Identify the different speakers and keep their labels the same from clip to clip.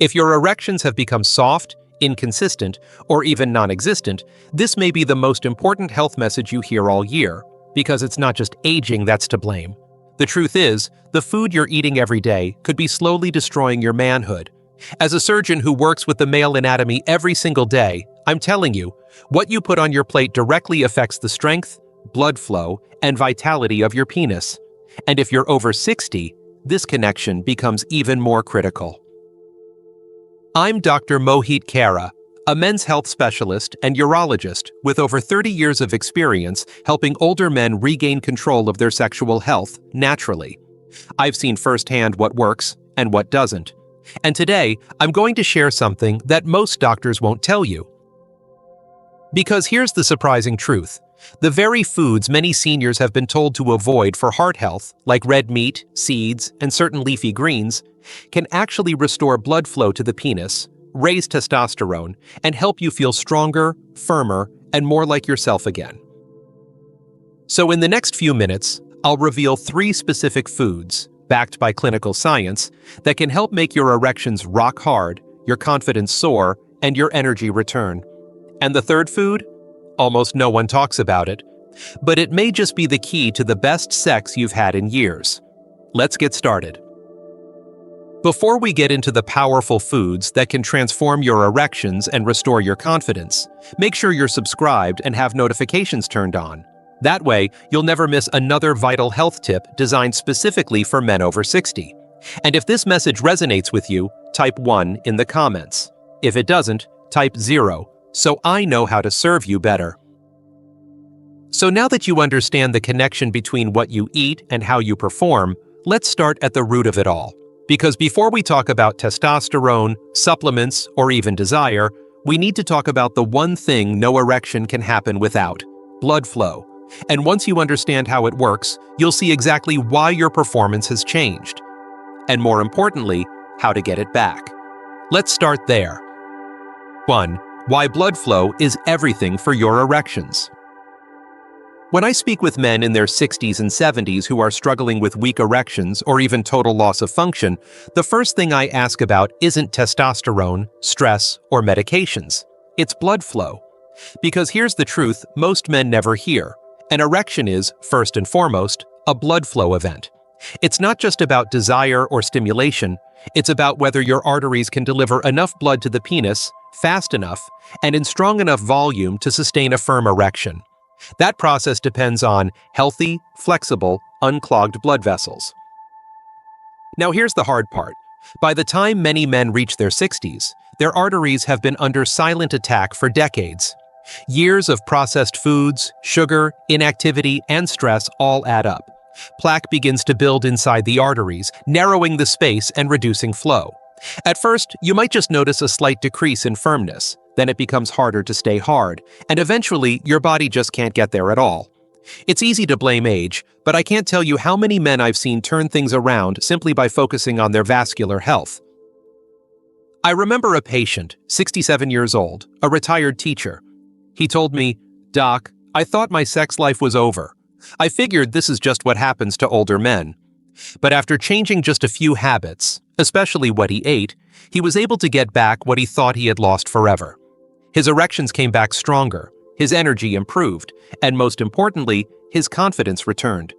Speaker 1: If your erections have become soft, inconsistent, or even non-existent, this may be the most important health message you hear all year, because it's not just aging that's to blame. The truth is, the food you're eating every day could be slowly destroying your manhood. As a surgeon who works with the male anatomy every single day, I'm telling you, what you put on your plate directly affects the strength, blood flow, and vitality of your penis. And if you're over 60, this connection becomes even more critical. I'm Dr. Mohit Khera, a men's health specialist and urologist with over 30 years of experience helping older men regain control of their sexual health naturally. I've seen firsthand what works and what doesn't. And today, I'm going to share something that most doctors won't tell you. Because here's the surprising truth. The very foods many seniors have been told to avoid for heart health, like red meat, seeds, and certain leafy greens, can actually restore blood flow to the penis, raise testosterone, and help you feel stronger, firmer, and more like yourself again. So in the next few minutes, I'll reveal 3 specific foods, backed by clinical science, that can help make your erections rock hard, your confidence soar, and your energy return. And the third food? Almost no one talks about it, but it may just be the key to the best sex you've had in years. Let's get started. Before we get into the powerful foods that can transform your erections and restore your confidence, make sure you're subscribed and have notifications turned on. That way, you'll never miss another vital health tip designed specifically for men over 60. And if this message resonates with you, type 1 in the comments. If it doesn't, type 0, so I know how to serve you better. So now that you understand the connection between what you eat and how you perform, let's start at the root of it all. Because before we talk about testosterone, supplements, or even desire, we need to talk about the one thing no erection can happen without: blood flow. And once you understand how it works, you'll see exactly why your performance has changed. And more importantly, how to get it back. Let's start there. 1. Why blood flow is everything for your erections. When I speak with men in their 60s and 70s who are struggling with weak erections or even total loss of function, the first thing I ask about isn't testosterone, stress, or medications. It's blood flow. Because here's the truth most men never hear. An erection is, first and foremost, a blood flow event. It's not just about desire or stimulation, it's about whether your arteries can deliver enough blood to the penis, fast enough, and in strong enough volume to sustain a firm erection. That process depends on healthy, flexible, unclogged blood vessels. Now here's the hard part. By the time many men reach their 60s, their arteries have been under silent attack for decades. Years of processed foods, sugar, inactivity, and stress all add up. Plaque begins to build inside the arteries, narrowing the space and reducing flow. At first, you might just notice a slight decrease in firmness. Then it becomes harder to stay hard, and eventually your body just can't get there at all. It's easy to blame age, but I can't tell you how many men I've seen turn things around simply by focusing on their vascular health. I remember a patient, 67 years old, a retired teacher. He told me, "Doc, I thought my sex life was over. I figured this is just what happens to older men." But after changing just a few habits, especially what he ate, he was able to get back what he thought he had lost forever. His erections came back stronger, his energy improved, and most importantly, his confidence returned.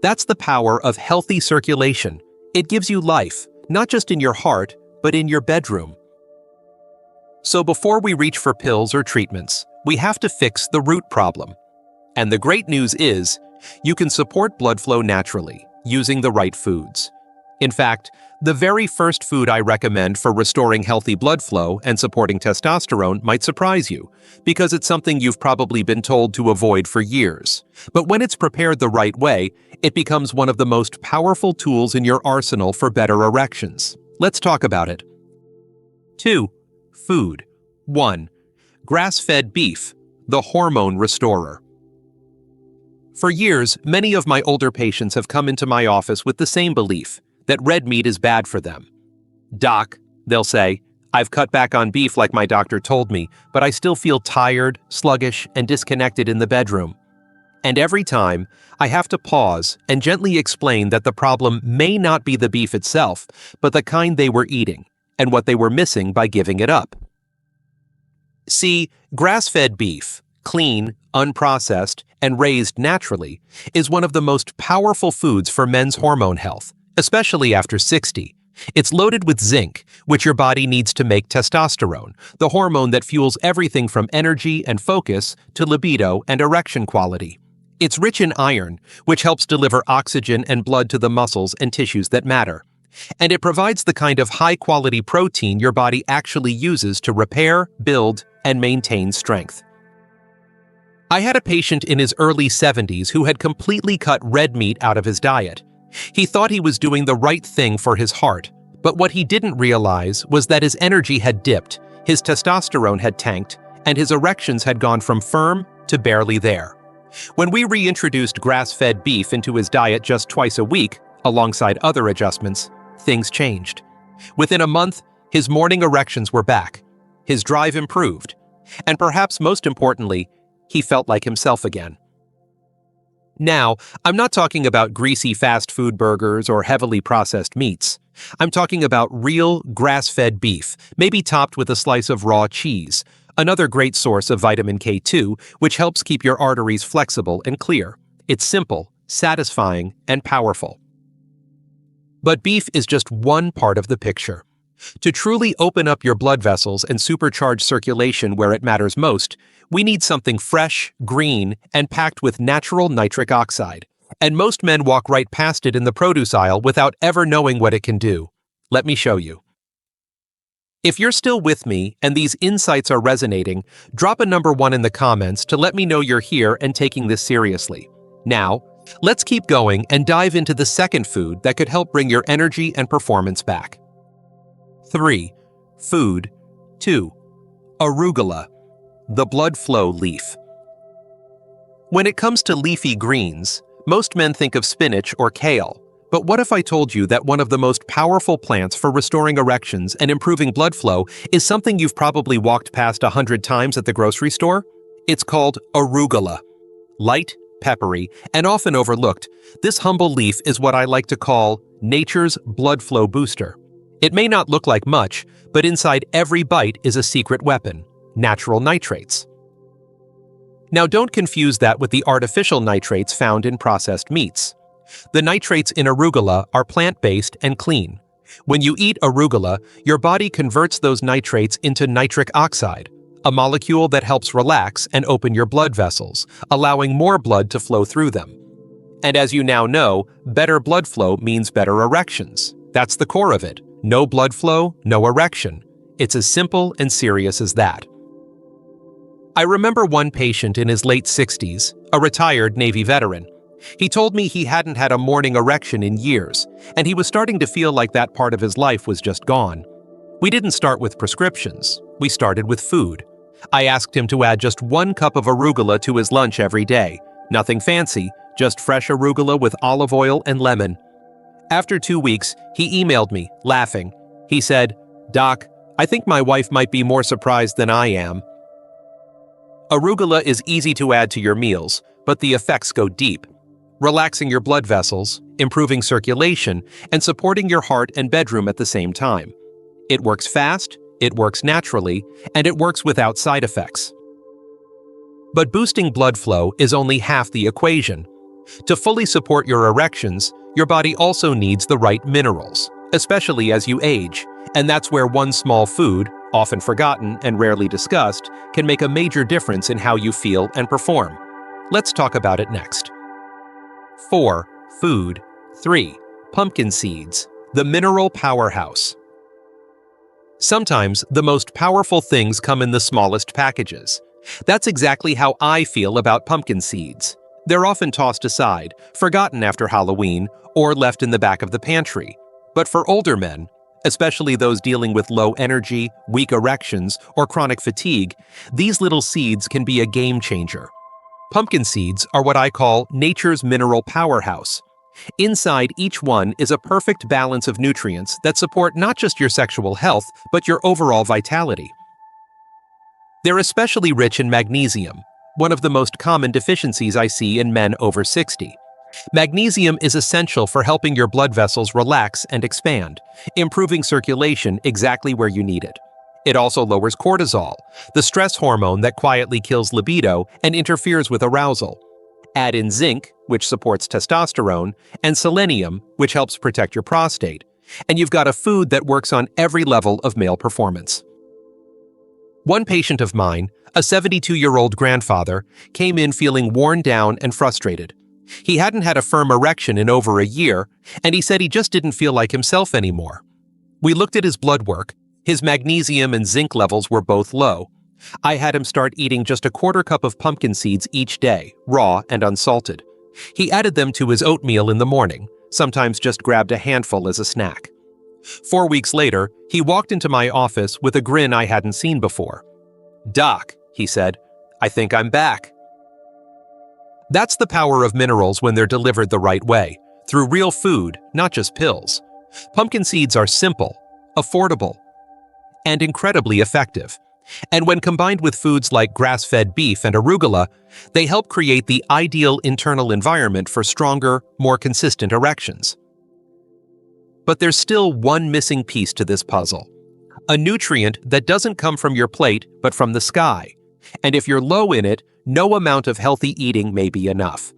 Speaker 1: That's the power of healthy circulation. It gives you life, not just in your heart, but in your bedroom. So before we reach for pills or treatments, we have to fix the root problem. And the great news is, you can support blood flow naturally, using the right foods. In fact, the very first food I recommend for restoring healthy blood flow and supporting testosterone might surprise you, because it's something you've probably been told to avoid for years. But when it's prepared the right way, it becomes one of the most powerful tools in your arsenal for better erections. Let's talk about it. 2. Food. 1. Grass-fed beef, the hormone restorer. For years, many of my older patients have come into my office with the same belief, that red meat is bad for them. "Doc," they'll say, "I've cut back on beef like my doctor told me, but I still feel tired, sluggish, and disconnected in the bedroom." And every time, I have to pause and gently explain that the problem may not be the beef itself, but the kind they were eating, and what they were missing by giving it up. See, grass-fed beef, clean, unprocessed, and raised naturally, is one of the most powerful foods for men's hormone health, especially after 60. It's loaded with zinc, which your body needs to make testosterone, the hormone that fuels everything from energy and focus to libido and erection quality. It's rich in iron, which helps deliver oxygen and blood to the muscles and tissues that matter. And it provides the kind of high-quality protein your body actually uses to repair, build, and maintain strength. I had a patient in his early 70s who had completely cut red meat out of his diet. He thought he was doing the right thing for his heart, but what he didn't realize was that his energy had dipped, his testosterone had tanked, and his erections had gone from firm to barely there. When we reintroduced grass-fed beef into his diet just twice a week, alongside other adjustments, things changed. Within a month, his morning erections were back, his drive improved, and perhaps most importantly, he felt like himself again. Now, I'm not talking about greasy fast food burgers or heavily processed meats. I'm talking about real grass-fed beef, maybe topped with a slice of raw cheese, another great source of vitamin K2, which helps keep your arteries flexible and clear. It's simple, satisfying, and powerful. But beef is just one part of the picture. To truly open up your blood vessels and supercharge circulation where it matters most, we need something fresh, green, and packed with natural nitric oxide. And most men walk right past it in the produce aisle without ever knowing what it can do. Let me show you. If you're still with me and these insights are resonating, drop a number 1 in the comments to let me know you're here and taking this seriously. Now, let's keep going and dive into the second food that could help bring your energy and performance back. 3. Food. 2. Arugula, the blood flow leaf. When it comes to leafy greens, most men think of spinach or kale. But what if I told you that one of the most powerful plants for restoring erections and improving blood flow is something you've probably walked past 100 times at the grocery store? It's called arugula. Light, peppery, and often overlooked, this humble leaf is what I like to call nature's blood flow booster. It may not look like much, but inside every bite is a secret weapon: natural nitrates. Now don't confuse that with the artificial nitrates found in processed meats. The nitrates in arugula are plant-based and clean. When you eat arugula, your body converts those nitrates into nitric oxide, a molecule that helps relax and open your blood vessels, allowing more blood to flow through them. And as you now know, better blood flow means better erections. That's the core of it. No blood flow, no erection. It's as simple and serious as that. I remember one patient in his late 60s, a retired Navy veteran. He told me he hadn't had a morning erection in years, and he was starting to feel like that part of his life was just gone. We didn't start with prescriptions. We started with food. I asked him to add just 1 cup of arugula to his lunch every day. Nothing fancy, just fresh arugula with olive oil and lemon. After 2 weeks, he emailed me, laughing. He said, "Doc, I think my wife might be more surprised than I am." Arugula is easy to add to your meals, but the effects go deep, relaxing your blood vessels, improving circulation, and supporting your heart and bedroom at the same time. It works fast, it works naturally, and it works without side effects. But boosting blood flow is only half the equation. To fully support your erections, your body also needs the right minerals, especially as you age, and that's where one small food, often forgotten and rarely discussed, can make a major difference in how you feel and perform. Let's talk about it next. 4. Food. 3. Pumpkin seeds, the mineral powerhouse. Sometimes the most powerful things come in the smallest packages. That's exactly how I feel about pumpkin seeds. They're often tossed aside, forgotten after Halloween, or left in the back of the pantry. But for older men, especially those dealing with low energy, weak erections, or chronic fatigue, these little seeds can be a game changer. Pumpkin seeds are what I call nature's mineral powerhouse. Inside each one is a perfect balance of nutrients that support not just your sexual health, but your overall vitality. They're especially rich in magnesium, one of the most common deficiencies I see in men over 60. Magnesium is essential for helping your blood vessels relax and expand, improving circulation exactly where you need it. It also lowers cortisol, the stress hormone that quietly kills libido and interferes with arousal. Add in zinc, which supports testosterone, and selenium, which helps protect your prostate, and you've got a food that works on every level of male performance. One patient of mine, a 72-year-old grandfather, came in feeling worn down and frustrated. He hadn't had a firm erection in over a year, and he said he just didn't feel like himself anymore. We looked at his blood work. His magnesium and zinc levels were both low. I had him start eating just a quarter cup of pumpkin seeds each day, raw and unsalted. He added them to his oatmeal in the morning, sometimes just grabbed a handful as a snack. 4 weeks later, he walked into my office with a grin I hadn't seen before. "Doc," he said, "I think I'm back." That's the power of minerals when they're delivered the right way, through real food, not just pills. Pumpkin seeds are simple, affordable, and incredibly effective. And when combined with foods like grass-fed beef and arugula, they help create the ideal internal environment for stronger, more consistent erections. But there's still one missing piece to this puzzle. A nutrient that doesn't come from your plate, but from the sky. And if you're low in it, no amount of healthy eating may be enough.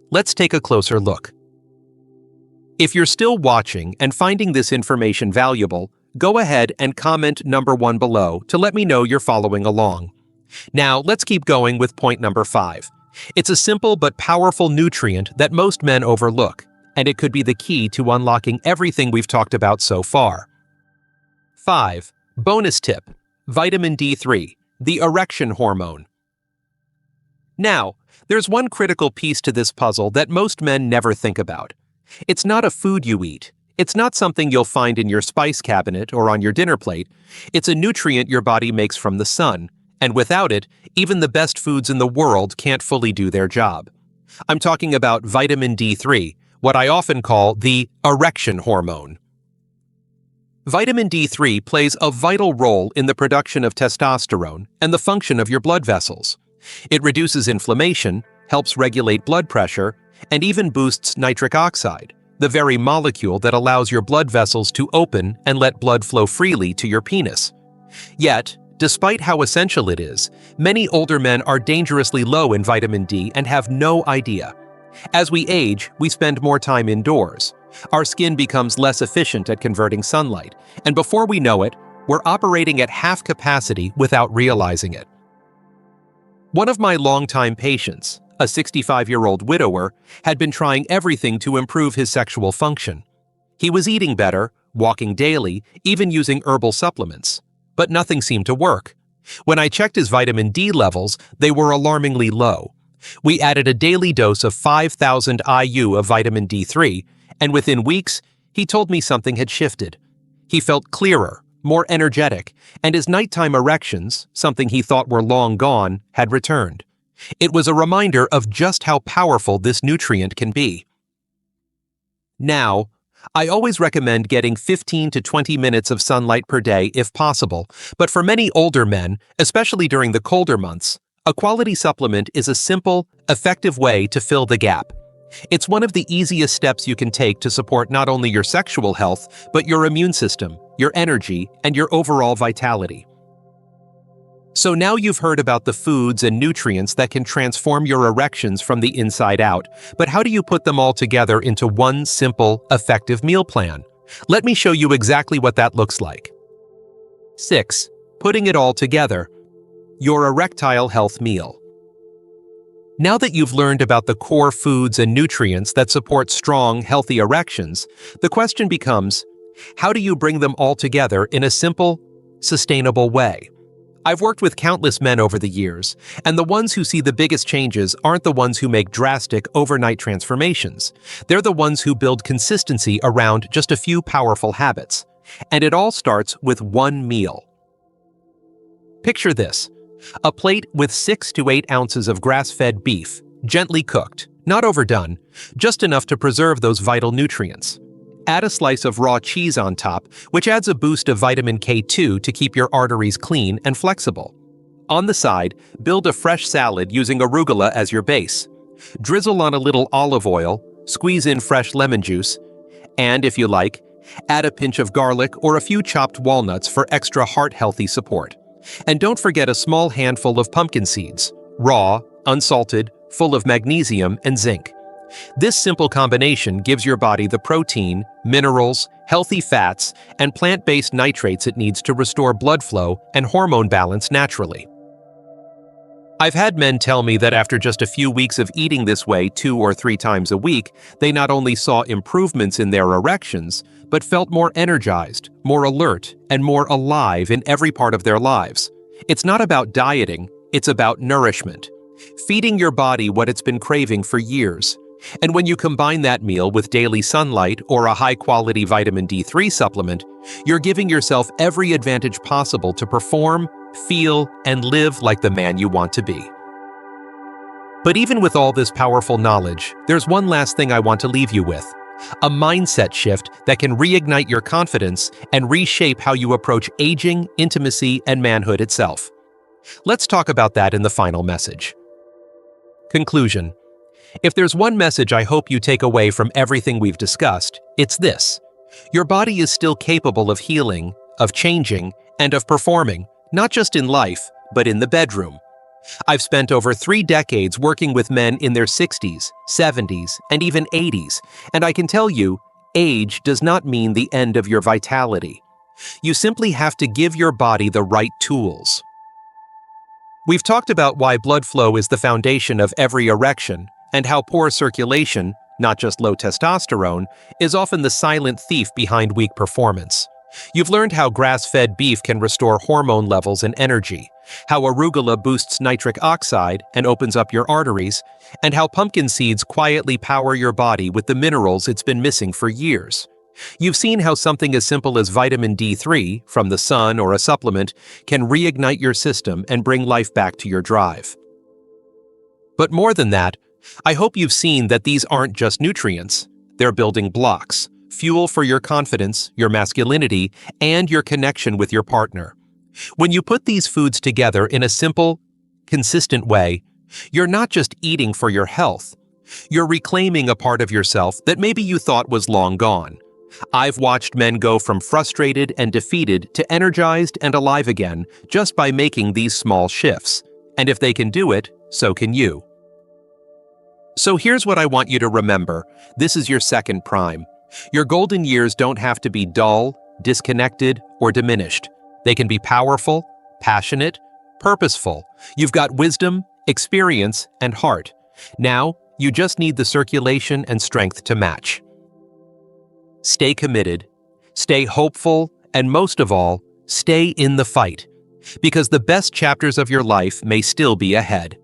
Speaker 1: Let's take a closer look. If you're still watching and finding this information valuable, go ahead and comment number 1 below to let me know you're following along. Now, let's keep going with point number 5. It's a simple but powerful nutrient that most men overlook, and it could be the key to unlocking everything we've talked about so far. 5. Bonus tip: vitamin D3, the erection hormone. Now, there's one critical piece to this puzzle that most men never think about. It's not a food you eat. It's not something you'll find in your spice cabinet or on your dinner plate. It's a nutrient your body makes from the sun, and without it, even the best foods in the world can't fully do their job. I'm talking about vitamin D3, what I often call the erection hormone. Vitamin D3 plays a vital role in the production of testosterone and the function of your blood vessels. It reduces inflammation, helps regulate blood pressure, and even boosts nitric oxide, the very molecule that allows your blood vessels to open and let blood flow freely to your penis. Yet, despite how essential it is, many older men are dangerously low in vitamin D and have no idea. As we age, we spend more time indoors. Our skin becomes less efficient at converting sunlight, and before we know it, we're operating at half capacity without realizing it. One of my longtime patients, a 65-year-old widower, had been trying everything to improve his sexual function. He was eating better, walking daily, even using herbal supplements. But nothing seemed to work. When I checked his vitamin D levels, they were alarmingly low. We added a daily dose of 5,000 IU of vitamin D3, and within weeks, he told me something had shifted. He felt clearer, more energetic, and his nighttime erections, something he thought were long gone, had returned. It was a reminder of just how powerful this nutrient can be. Now, I always recommend getting 15 to 20 minutes of sunlight per day if possible, but for many older men, especially during the colder months, a quality supplement is a simple, effective way to fill the gap. It's one of the easiest steps you can take to support not only your sexual health, but your immune system, your energy, and your overall vitality. So now you've heard about the foods and nutrients that can transform your erections from the inside out, but how do you put them all together into one simple, effective meal plan? Let me show you exactly what that looks like. 6. Putting it all together. Your erectile health meal. Now that you've learned about the core foods and nutrients that support strong, healthy erections, the question becomes, how do you bring them all together in a simple, sustainable way? I've worked with countless men over the years, and the ones who see the biggest changes aren't the ones who make drastic, overnight transformations. They're the ones who build consistency around just a few powerful habits. And it all starts with one meal. Picture this. A plate with 6 to 8 ounces of grass-fed beef, gently cooked, not overdone, just enough to preserve those vital nutrients. Add a slice of raw cheese on top, which adds a boost of vitamin K2 to keep your arteries clean and flexible. On the side, build a fresh salad using arugula as your base. Drizzle on a little olive oil, squeeze in fresh lemon juice, and if you like, add a pinch of garlic or a few chopped walnuts for extra heart-healthy support. And don't forget a small handful of pumpkin seeds, raw, unsalted, full of magnesium and zinc. This simple combination gives your body the protein, minerals, healthy fats, and plant-based nitrates it needs to restore blood flow and hormone balance naturally. I've had men tell me that after just a few weeks of eating this way 2 or 3 times a week, they not only saw improvements in their erections, but felt more energized, more alert, and more alive in every part of their lives. It's not about dieting, it's about nourishment. Feeding your body what it's been craving for years. And when you combine that meal with daily sunlight or a high-quality vitamin D3 supplement, you're giving yourself every advantage possible to perform, feel, and live like the man you want to be. But even with all this powerful knowledge, there's one last thing I want to leave you with. A mindset shift that can reignite your confidence and reshape how you approach aging, intimacy, and manhood itself. Let's talk about that in the final message. Conclusion. If there's one message I hope you take away from everything we've discussed, it's this. Your body is still capable of healing, of changing, and of performing, not just in life, but in the bedroom. I've spent over 3 decades working with men in their 60s, 70s, and even 80s, and I can tell you, age does not mean the end of your vitality. You simply have to give your body the right tools. We've talked about why blood flow is the foundation of every erection, and how poor circulation, not just low testosterone, is often the silent thief behind weak performance. You've learned how grass-fed beef can restore hormone levels and energy, how arugula boosts nitric oxide and opens up your arteries, and how pumpkin seeds quietly power your body with the minerals it's been missing for years. You've seen how something as simple as vitamin D3 from the sun or a supplement can reignite your system and bring life back to your drive. But more than that, I hope you've seen that these aren't just nutrients. They're building blocks, fuel for your confidence, your masculinity, and your connection with your partner. When you put these foods together in a simple, consistent way, you're not just eating for your health. You're reclaiming a part of yourself that maybe you thought was long gone. I've watched men go from frustrated and defeated to energized and alive again just by making these small shifts. And if they can do it, so can you. So here's what I want you to remember. This is your second prime. Your golden years don't have to be dull, disconnected, or diminished. They can be powerful, passionate, purposeful. You've got wisdom, experience, and heart. Now, you just need the circulation and strength to match. Stay committed, stay hopeful, and most of all, stay in the fight. Because the best chapters of your life may still be ahead.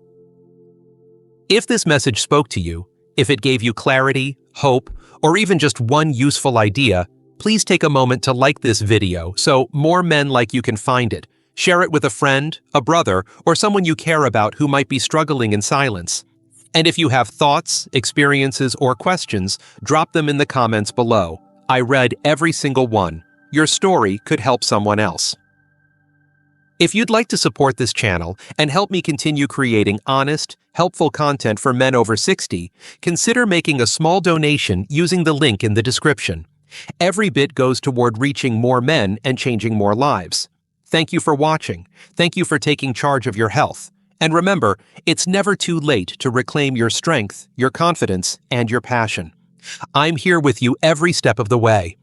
Speaker 1: If this message spoke to you, if it gave you clarity, hope, or even just one useful idea, please take a moment to like this video so more men like you can find it. Share it with a friend, a brother, or someone you care about who might be struggling in silence. And if you have thoughts, experiences, or questions, drop them in the comments below. I read every single one. Your story could help someone else. If you'd like to support this channel and help me continue creating honest, helpful content for men over 60, consider making a small donation using the link in the description. Every bit goes toward reaching more men and changing more lives. Thank you for watching. Thank you for taking charge of your health. And remember, it's never too late to reclaim your strength, your confidence, and your passion. I'm here with you every step of the way.